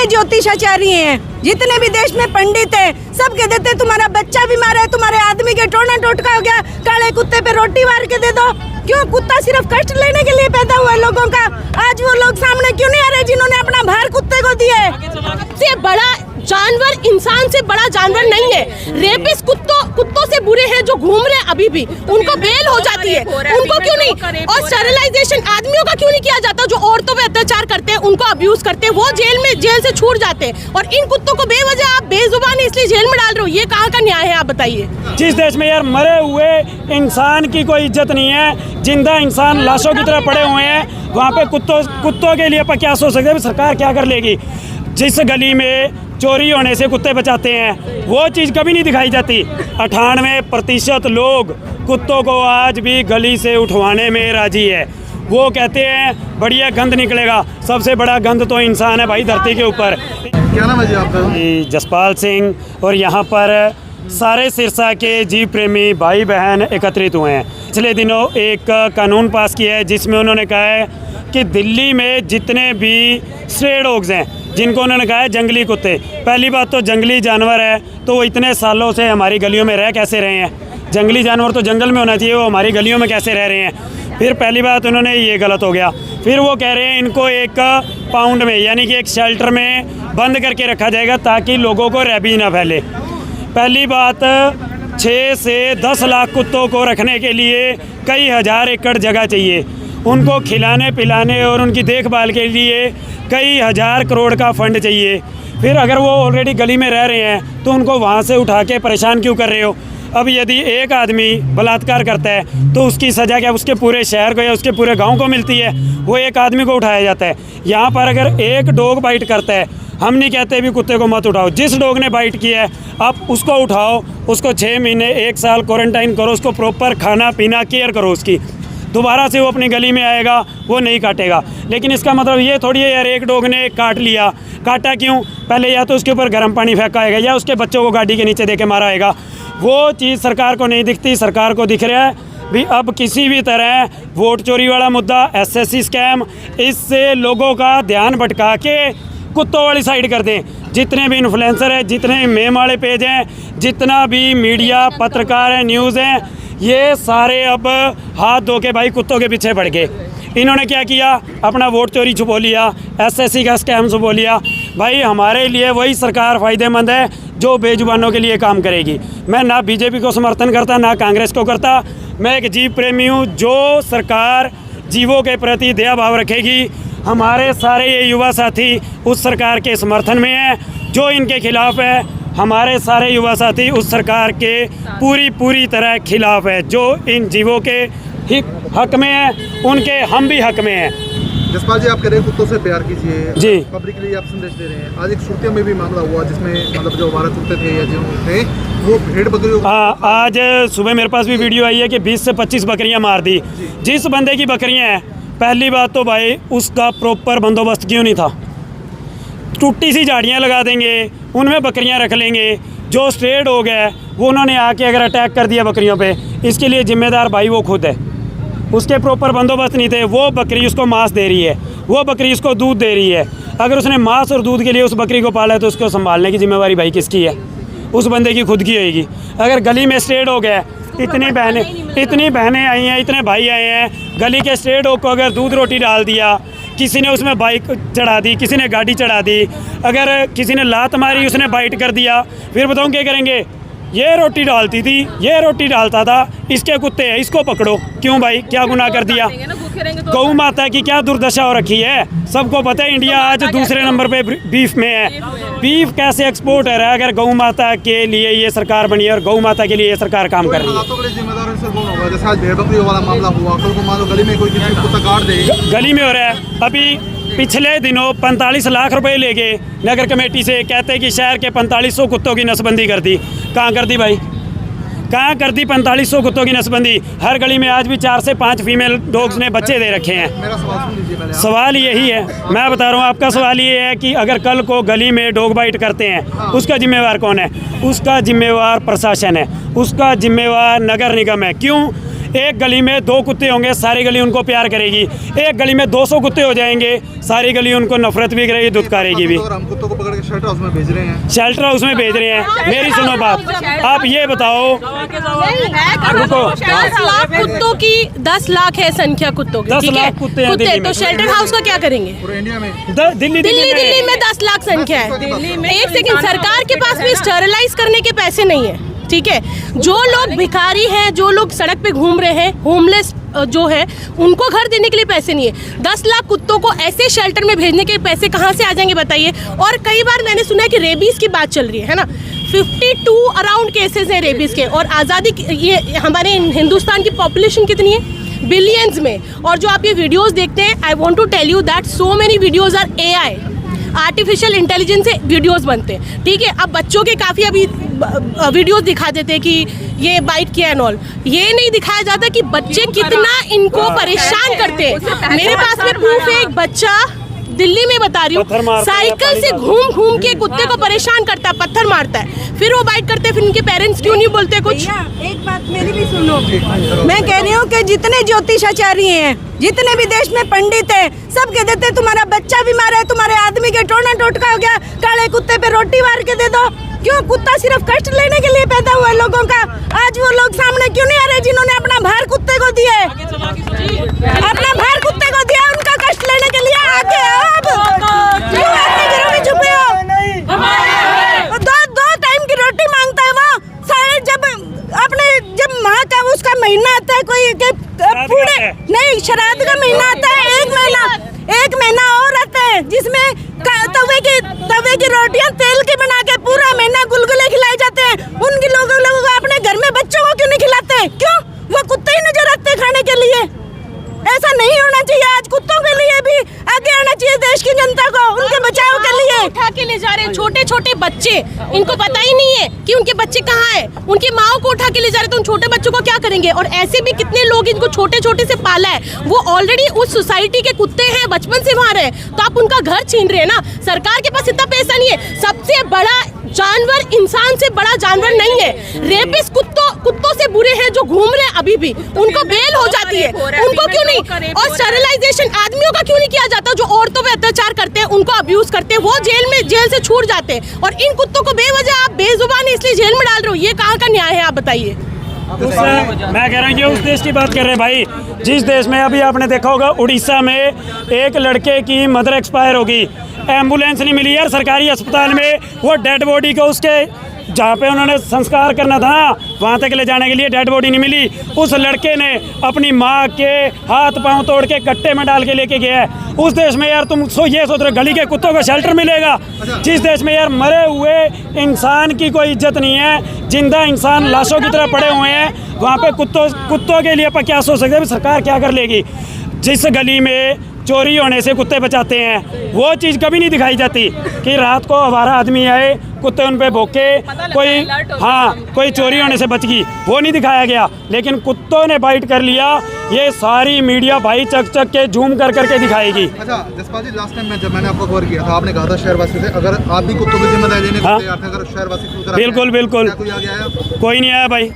ज्योतिषाचार्य हैं, जितने भी देश में पंडित हैं, सब कह देते तुम्हारा बच्चा बीमार है, तुम्हारे आदमी के टोना टोटका हो गया, काले कुत्ते पे रोटी मार के दे दो। क्यों? कुत्ता सिर्फ कष्ट लेने के लिए पैदा हुआ है लोगों का। आज वो लोग सामने क्यों नहीं आ रहे जिन्होंने अपना भार कुत्ते को दिया है? से बड़ा जानवर इंसान से बड़ा जानवर नहीं है। रेपिस्ट कुत्तों से बुरे हैं जो घूम रहे हैं अभी भी, उनको बेल हो जाती है, उनको क्यों नहीं? और स्टेरिलाइजेशन आदमियों का क्यों नहीं किया जाता? जो औरतों पे अत्याचार करते हैं, उनको अब्यूज करते हैं, वो जेल से छूट जाते हैं। और इन कुत्तों को बेवजह आप बेजुबान इसलिए जेल में डाल रहे हो, ये कहाँ का न्याय है? आप बताइए। जिस देश में यार मरे हुए इंसान की कोई इज्जत नहीं है, जिंदा इंसान लाशों की तरह पड़े हुए हैं, वहाँ पे कुत्तों के लिए क्या सोच सकते हैं? सरकार क्या कर लेगी? जिस गली में चोरी होने से कुत्ते बचाते हैं, वो चीज़ कभी नहीं दिखाई जाती। 98% लोग कुत्तों को आज भी गली से उठवाने में राजी है। वो कहते हैं बढ़िया गंद निकलेगा। सबसे बड़ा गंद तो इंसान है भाई धरती के ऊपर। क्या नाम है जी आपका? जसपाल सिंह। और यहाँ पर सारे सिरसा के जीव प्रेमी भाई बहन एकत्रित हुए हैं। पिछले दिनों एक कानून पास किया है जिसमें उन्होंने कहा है कि दिल्ली में जितने भी स्ट्रे डॉग्स हैं, जिनको उन्होंने कहा है जंगली कुत्ते, पहली बात तो जंगली जानवर है तो वो इतने सालों से हमारी गलियों में रह कैसे रहे हैं? जंगली जानवर तो जंगल में होना चाहिए, वो हमारी गलियों में कैसे रह रहे हैं? फिर पहली बात उन्होंने ये गलत हो गया। फिर वो कह रहे हैं इनको एक पाउंड में यानी कि एक शेल्टर में बंद करके रखा जाएगा ताकि लोगों को रेबीज ना फैले। पहली बात 6 से 10 लाख कुत्तों को रखने के लिए कई हज़ार एकड़ जगह चाहिए। उनको खिलाने पिलाने और उनकी देखभाल के लिए कई हज़ार करोड़ का फंड चाहिए। फिर अगर वो ऑलरेडी गली में रह रहे हैं तो उनको वहाँ से उठा के परेशान क्यों कर रहे हो? अब यदि एक आदमी बलात्कार करता है तो उसकी सज़ा क्या उसके पूरे शहर को या उसके पूरे गांव को मिलती है? वो एक आदमी को उठाया जाता है। यहाँ पर अगर एक डॉग बाइट करता है, हम नहीं कहते भी कुत्ते को मत उठाओ, जिस डॉग ने बाइट किया है आप उसको उठाओ, उसको 6 महीने 1 साल क्वारंटाइन करो, उसको प्रॉपर खाना पीना केयर करो उसकी। दोबारा से वो अपनी गली में आएगा, वो नहीं काटेगा। लेकिन इसका मतलब ये थोड़ी है यार एक डॉग ने काट लिया, काटा क्यों? पहले या तो उसके ऊपर गर्म पानी फेंका आएगा या उसके बच्चों को गाड़ी के नीचे दे के मारा आएगा। वो चीज़ सरकार को नहीं दिखती। सरकार को दिख रहा है भी अब किसी भी तरह वोट चोरी वाला मुद्दा, SSC स्कैम, इससे लोगों का ध्यान भटका के कुत्तों वाली साइड कर दें। जितने भी इन्फ्लुएंसर हैं, जितने मेम वाले पेज हैं, जितना भी मीडिया पत्रकार हैं, न्यूज़ हैं, ये सारे अब हाथ धो के भाई कुत्तों के पीछे पड़ गए। इन्होंने क्या किया? अपना वोट चोरी छुपो लिया, SSC का स्कैम छुपो लिया। भाई हमारे लिए वही सरकार फ़ायदेमंद है जो बेजुबानों के लिए काम करेगी। मैं ना बीजेपी को समर्थन करता ना कांग्रेस को करता। मैं एक जीव प्रेमी हूँ। जो सरकार जीवों के प्रति दया भाव रखेगी, हमारे सारे ये युवा साथी उस सरकार के समर्थन में हैं। जो इनके खिलाफ़ है, हमारे सारे युवा साथी उस सरकार के पूरी तरह खिलाफ है। जो इन जीवों के हक में है, उनके हम भी हक में हैं। जसपाल जी, आप कह रहे हैं कुत्तों से प्यार कीजिए जी, पब्लिक के लिए आप संदेश दे रहे हैं। आज एक सूरतिया में भी मामला हुआ जिसमें मतलब जो हमारे कुत्ते थे या जो थे वो भेड़ बकरियों। हाँ, आज सुबह मेरे पास भी वीडियो आई है कि 20 से 25 बकरियां मार दी। जिस बंदे की बकरियां हैं, पहली बात तो भाई उसका प्रॉपर बंदोबस्त क्यों नहीं था? टूटी सी झाड़ियाँ लगा देंगे, उनमें बकरियाँ रख लेंगे। जो स्ट्रे डॉग है वो उन्होंने आके अगर अटैक कर दिया बकरियों पे, इसके लिए जिम्मेदार भाई वो खुद है। उसके प्रॉपर बंदोबस्त नहीं थे। वो बकरी उसको मांस दे रही है, वो बकरी उसको दूध दे रही है। अगर उसने मांस और दूध के लिए उस बकरी को पाला है तो उसको संभालने की जिम्मेवारी भाई किसकी है? उस बंदे की खुद की होगी। अगर गली में स्ट्रे डॉग है, इतनी बहनें आई हैं, इतने भाई आए हैं, गली के स्ट्रे डॉग को अगर दूध रोटी डाल दिया, किसी ने उसमें बाइक चढ़ा दी, किसी ने गाड़ी चढ़ा दी, अगर किसी ने लात मारी, उसने बाइट कर दिया, फिर बताऊँ क्या करेंगे? ये रोटी डालती थी, ये रोटी डालता था, इसके कुत्ते हैं, इसको पकड़ो। क्यों भाई? क्या गुनाह कर दिया? गौ माता की क्या दुर्दशा हो रखी है? सबको पता है इंडिया आज दूसरे नंबर पे बीफ में है। बीफ कैसे एक्सपोर्ट है अगर गौ माता के लिए ये सरकार बनी है और गौ माता के लिए ये सरकार काम कर रही है। जिम्मेदार जैसे आज भेड़ बकरियों वाला मामला हुआ, कल को मान लो गली में कोई किसी कुत्ता काट दे, गली में हो रहा है। अभी पिछले दिनों 45 लाख रुपए ले गए नगर कमेटी से, कहते हैं कि शहर के 4500 कुत्तों की नसबंदी कर दी। कहाँ कर दी भाई? कहाँ कर दी 4500 कुत्तों की नसबंदी? हर गली में आज भी 4 से 5 फीमेल डॉग्स ने बच्चे दे रखे हैं। मेरा सवाल सुन लीजिए पहले। सवाल यही है, मैं बता रहा हूँ आपका सवाल ये है कि अगर कल को गली में डॉग बाइट करते हैं, उसका जिम्मेवार कौन है? उसका जिम्मेवार प्रशासन है, उसका जिम्मेवार नगर निगम है। क्यों? एक गली में 2 कुत्ते होंगे, सारी गली उनको प्यार करेगी। एक गली में 200 कुत्ते हो जाएंगे, सारी गली उनको नफरत भी करेगी, दुत्कारेगी भी। हम कुत्तों को पकड़ के शेल्टर हाउस में भेज रहे हैं। शेल्टर हाउस में भेज रहे हैं। मेरी सुनो बात, आप ये बताओ, रुको, 10 लाख कुत्तों की 10 लाख है संख्या कुत्तों की, 10 ठीक है? लाख कुत्ते हैं दिल्ली में। तो शेल्टर हाउस का क्या करेंगे? पूरे इंडिया में दिल्ली में 10 लाख संख्या है। एक सेकंड, सरकार के पास भी स्टरलाइज करने के पैसे नहीं है, ठीक है? जो लोग भिखारी हैं, जो लोग सड़क पे घूम रहे हैं, होमलेस जो है, उनको घर देने के लिए पैसे नहीं है। 10 लाख कुत्तों को ऐसे शेल्टर में भेजने के पैसे कहाँ से आ जाएंगे बताइए? और कई बार मैंने सुना है कि रेबीज की बात चल रही है ना, 52 अराउंड केसेस हैं रेबीज के। और आज़ादी, ये हमारे हिंदुस्तान की पॉपुलेशन कितनी है? बिलियंस में। और जो आप ये वीडियोस देखते हैं, I want to tell you that so many videos are AI, artificial intelligence से वीडियोस बनते हैं, ठीक है? अब बच्चों के काफ़ी अभी वीडियोस दिखा देते हैं कि ये बाइट किया एंड ऑल। ये नहीं दिखाया जाता कि बच्चे कितना इनको परेशान करते हैं। मेरे पास में प्रूफ है, एक बच्चा दिल्ली में बता रही हूँ, साइकिल से घूम घूम के कुत्ते को परेशान करता है, पत्थर मारता है, फिर वो बाइट करते हैं। फिर उनके पेरेंट्स क्यों नहीं बोलते कुछ? एक बात मेरी भी सुनो, मैं कह रही हूँ कि जितने ज्योतिषाचार्य हैं, जितने भी देश में पंडित हैं, सब कह देते तुम्हारा बच्चा बीमार है, तुम्हारे आदमी के टोना टोटका हो गया, काले कुत्ते पे रोटी मार के दे दो। क्यों? कुत्ता सिर्फ कष्ट लेने के लिए पैदा हुआ है लोगों का। आज वो लोग सामने क्यों नहीं आ रहे जिन्होंने अपना भार कुत्ते को दिया है? अपना भार कुत्ते को दिया, उनका कष्ट लेने के लिए आगे आओ। अब क्यों अपने घरों में छुपे हो? दो टाइम की रोटी मांगता है वो। शायद जब माँ का उसका महीना आता है, कोई पूरे नहीं, श्राद्ध का महीना आता है, एक महीना और आता है, जिसमें तवे की रोटियां तेल की बना के पूरा महीना गुलगुले खिलाए जाते हैं। उनके लोगों को अपने घर में बच्चों को क्यों नहीं खिलाते? क्यों? वो कुत्ते ही नजर आते खाने के लिए। ऐसा नहीं होना चाहिए। आज कुत्तों के लिए भी आगे आना चाहिए, देश की जनता को, उनके बचाव के लिए। उठा के ले जा रहे हैं छोटे छोटे बच्चे, इनको पता ही नहीं है कि उनके बच्चे कहाँ हैं। उनकी माओ को उठा के ले जा रहे हैं, तो उन छोटे बच्चों को क्या करेंगे? और ऐसे भी कितने लोग इनको छोटे छोटे से पाला है, वो ऑलरेडी उस सोसाइटी के कुत्ते हैं, बचपन से वहाँ रहे, तो आप उनका घर छीन रहे हैं ना। सरकार के पास इतना पैसा नहीं है। सबसे बड़ा जानवर इंसान से बड़ा जानवर नहीं है। रेपिस्ट कुत्तों से बुरे हैं जो घूम रहे हैं अभी भी, उनको बेल हो जाती है, उनको क्यों नहीं? और स्टरलाइजेशन आदमियों का क्यों नहीं किया जाता? जो औरतों पे अत्याचार करते हैं, उनको अब्यूज करते हैं, वो जेल से छूट जाते हैं। और इन कुत्तों को बेवजह आप बेजुबान इसलिए जेल में डाल रहे हो, ये कहाँ का न्याय है? आप बताइए। मैं कह रहा हूँ कि उस देश की बात कर रहे हैं भाई, जिस देश में अभी आपने देखा होगा, उड़ीसा में एक लड़के की मदर एक्सपायर हो गई, एम्बुलेंस नहीं मिली यार सरकारी अस्पताल में। वो डेड बॉडी को उसके जहाँ पे उन्होंने संस्कार करना था वहाँ तक ले जाने के लिए डेड बॉडी नहीं मिली। उस लड़के ने अपनी माँ के हाथ पांव तोड़ के कट्टे में डाल के लेके गया है। उस देश में यार तुम ये सोच रहे गली के कुत्तों को शेल्टर मिलेगा? जिस देश में यार मरे हुए इंसान की कोई इज्जत नहीं है, जिंदा इंसान लाशों की तरह पड़े हुए हैं, वहाँ पे कुत्तों के लिए अपन क्या सोच सकते हैं? सरकार क्या कर लेगी? जिस गली में चोरी होने से कुत्ते बचाते हैं, वो चीज़ कभी नहीं दिखाई जाती कि रात को हमारा आदमी आए, कुत्ते उन पे भौंके, कोई चोरी होने से बच गई, वो नहीं दिखाया गया। लेकिन कुत्तों ने बाइट कर लिया, ये सारी मीडिया भाई चक के जूम कर करके दिखाएगी। अच्छा जसपाल जी, लास्ट टाइम जब मैंने आपको कवर किया था, आपने कहा था शहरवासी से अगर आप भी कुत्तों की जिम्मेदारी लेने को तैयार थे, अगर शहरवासी बिल्कुल कोई नहीं आया भाई।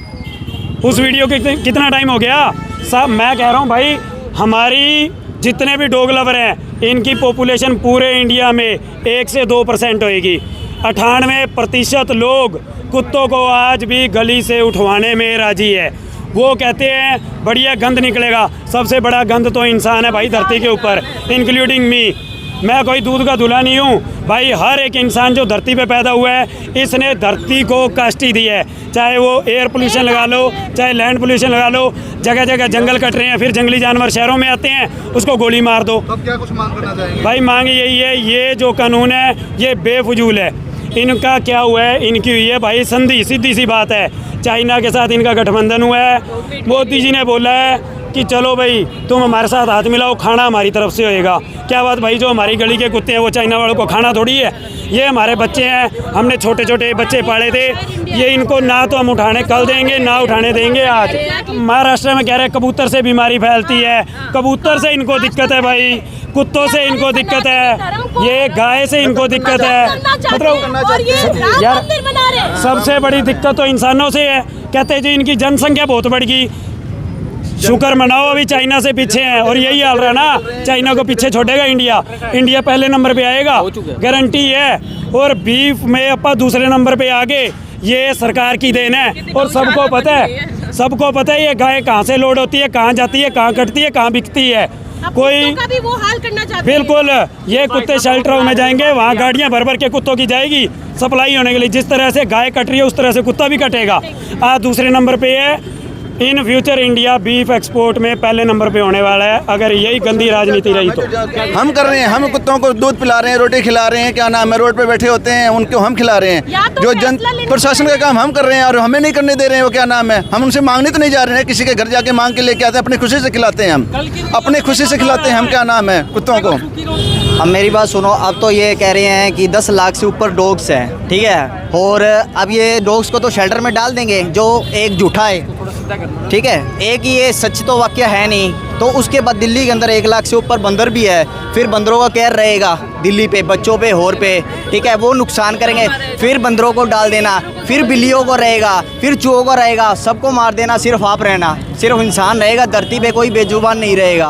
उस वीडियो के कितना टाइम हो गया साहब? मैं कह रहा हूँ भाई, हमारी जितने भी डॉग लवर हैं, इनकी पॉपुलेशन पूरे इंडिया में 1 से 2% होएगी। 98% लोग कुत्तों को आज भी गली से उठवाने में राजी है। वो कहते हैं बढ़िया गंद निकलेगा। सबसे बड़ा गंद तो इंसान है भाई धरती के ऊपर, इंक्लूडिंग मी। मैं कोई दूध का धुला नहीं हूँ भाई। हर एक इंसान जो धरती पे पैदा हुआ है, इसने धरती को कष्ट ही दी है। चाहे वो एयर पोल्यूशन लगा लो, चाहे लैंड पोल्यूशन लगा लो, जगह जगह जंगल कट रहे हैं, फिर जंगली जानवर शहरों में आते हैं, उसको गोली मार दो। अब क्या कुछ मांग करना चाहेंगे? भाई मांग यही है, ये जो कानून है ये बेफजूल है। इनका क्या हुआ है? इनकी हुई है भाई संधि, सीधी सी बात है। चाइना के साथ इनका गठबंधन हुआ है। मोदी जी ने बोला है कि चलो भाई तुम हमारे साथ हाथ मिलाओ, खाना हमारी तरफ से होएगा। क्या बात भाई, जो हमारी गली के कुत्ते हैं वो चाइना वालों को खाना थोड़ी है। ये हमारे बच्चे हैं, हमने छोटे छोटे बच्चे पाले थे, ये इनको ना तो हम उठाने कल देंगे ना उठाने देंगे आज। महाराष्ट्र में कह रहे हैं कबूतर से बीमारी फैलती है, कबूतर से इनको दिक्कत है भाई, कुत्तों से इनको दिक्कत है, ये गाय से इनको दिक्कत है। मतलब यार सबसे बड़ी दिक्कत तो इंसानों से है। कहते हैं जी इनकी जनसंख्या बहुत बढ़ गई, शुक्र मनाओ अभी चाइना से पीछे हैं, और यही हाल रहा ना, चाइना को पीछे छोड़ेगा इंडिया, इंडिया पहले नंबर पे आएगा, गारंटी है। और बीफ में अपा दूसरे नंबर पे आगे, ये सरकार की देन है। और सबको पता है, सबको पता है ये गाय कहाँ से लोड होती है, कहाँ जाती है, कहाँ कटती है, कहाँ बिकती है। कोई का भी वो हाल करना चाहते हैं। बिल्कुल, ये कुत्ते शेल्टर में जाएंगे, वहाँ गाड़ियाँ भर भर के कुत्तों की जाएगी सप्लाई होने के लिए। जिस तरह से गाय कट रही है उस तरह से कुत्ता भी कटेगा। आज दूसरे नंबर पे है। In future India beef export में पहले नंबर पे होने वाला है, अगर यही गंदी राजनीति रही तो। हम कर रहे हैं, हम कुत्तों को दूध पिला रहे हैं, रोटी खिला रहे हैं, क्या नाम है, रोड पे बैठे होते हैं उनको हम खिला रहे हैं। या तो जो फैसला लेने प्रशासन का काम हम कर रहे हैं और हमें नहीं करने दे रहे हैं, वो क्या नाम है, हम उनसे मांगने तो नहीं जा रहे हैं, किसी के घर जाके मांग के लेके आते हैं, अपनी खुशी से खिलाते हैं, हम अपनी खुशी से खिलाते हैं हम, क्या नाम है, कुत्तों को। अब मेरी बात सुनो, अब तो ये कह रहे हैं कि 10 लाख से ऊपर डॉग्स हैं, ठीक है, और अब ये डॉग्स को तो शेल्टर में डाल देंगे, जो एक झूठा है, ठीक है, एक ये सच तो वाक्य है नहीं। तो उसके बाद दिल्ली के अंदर 1 लाख से ऊपर बंदर भी है, फिर बंदरों का कहर रहेगा दिल्ली पे, बच्चों पे, होर पे, ठीक है, वो नुकसान करेंगे, फिर बंदरों को डाल देना, फिर बिल्लियों को रहेगा, फिर चूहों को रहेगा, सबको मार देना, सिर्फ आप रहना, सिर्फ इंसान रहेगा धरती पे, कोई बेजुबान नहीं रहेगा।